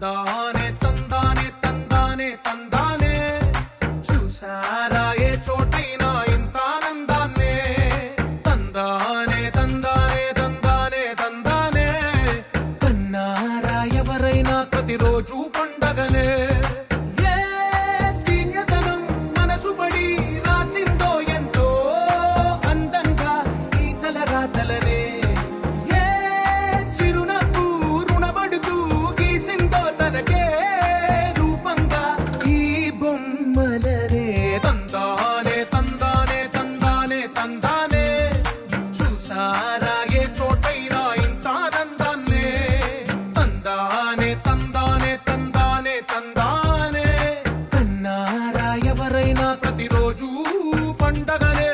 తందానే తందానే తందానే తందానే చూసారా ఏ చోటైనా ఇంత ఆనందాన్నే తందానే తందానే తందానే తందానే కన్నారా ఎవరైనా ప్రతిరోజు పండగనే ప్రతిరోజు పండగనే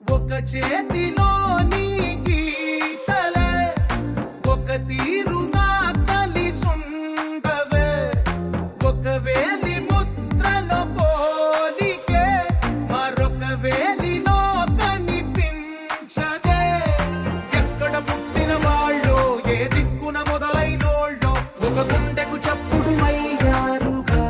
ఒక చేతిలో నీ గీతలే ఒక తీరుగా కలిసుండవే ఒక వేలి ముద్రలో పోలికే మరొక వేలిలో కనిపించదే ఎక్కడ పుట్టిన వాళ్ళో ఏ దిక్కున మొదలైనోళ్ళో ఒక గుండెకు చప్పుడు అయ్యారుగా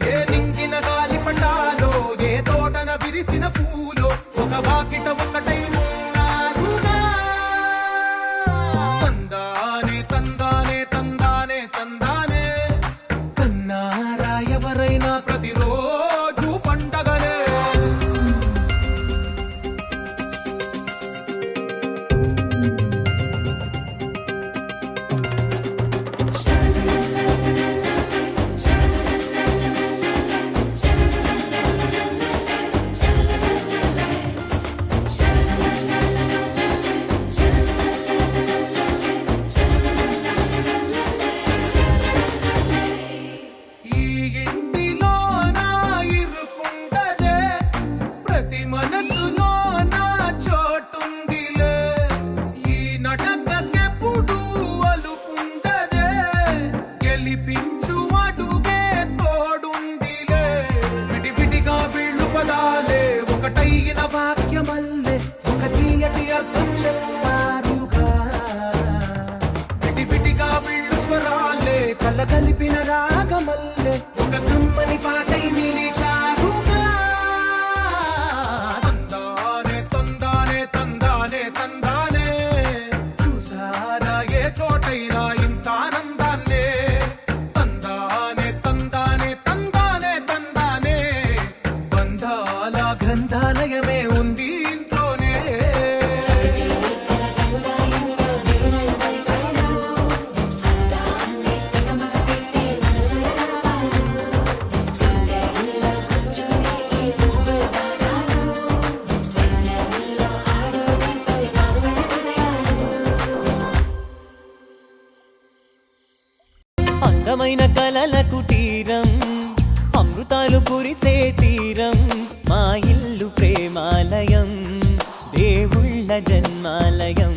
ఏ నింగిన గాలి పటాలో ఏ తోటన విరిసిన పూలో ఒక వాకిట ఒకటై ఉన్నారుగా తందానే తందానే తందానే తందానే కన్నారా ఎవరైనా ప్రతిరోజు పండగనే మనసులో నా చోటుందిలే ఈ నటకెప్పుడు అలుపుండదే గెలిపించు అడుగే తోడుందిలే విడివిడిగా వీళ్ళు పదాలే ఒకటైన వాక్యమల్లే ఒక తీయటి అర్థం చెప్పారుగా విడివిడిగా వీళ్ళు స్వరాలే కల కలిపిన రాగమల్లే ఒక కమ్మని పాటై నిలిచారుగా తందానే చూసారా ఏ చోటైనా ఇంత ఆనందాన్నే తందానే తందానే తందానే తందానే బంధాల గ్రంథాలయమే ఉంది ఇంట్లోనే అందమైన కలల కుటీరం అమృతాలు కురిసే తీరం మా ఇల్లు ప్రేమాలయం దేవుళ్ళ జన్మాలయం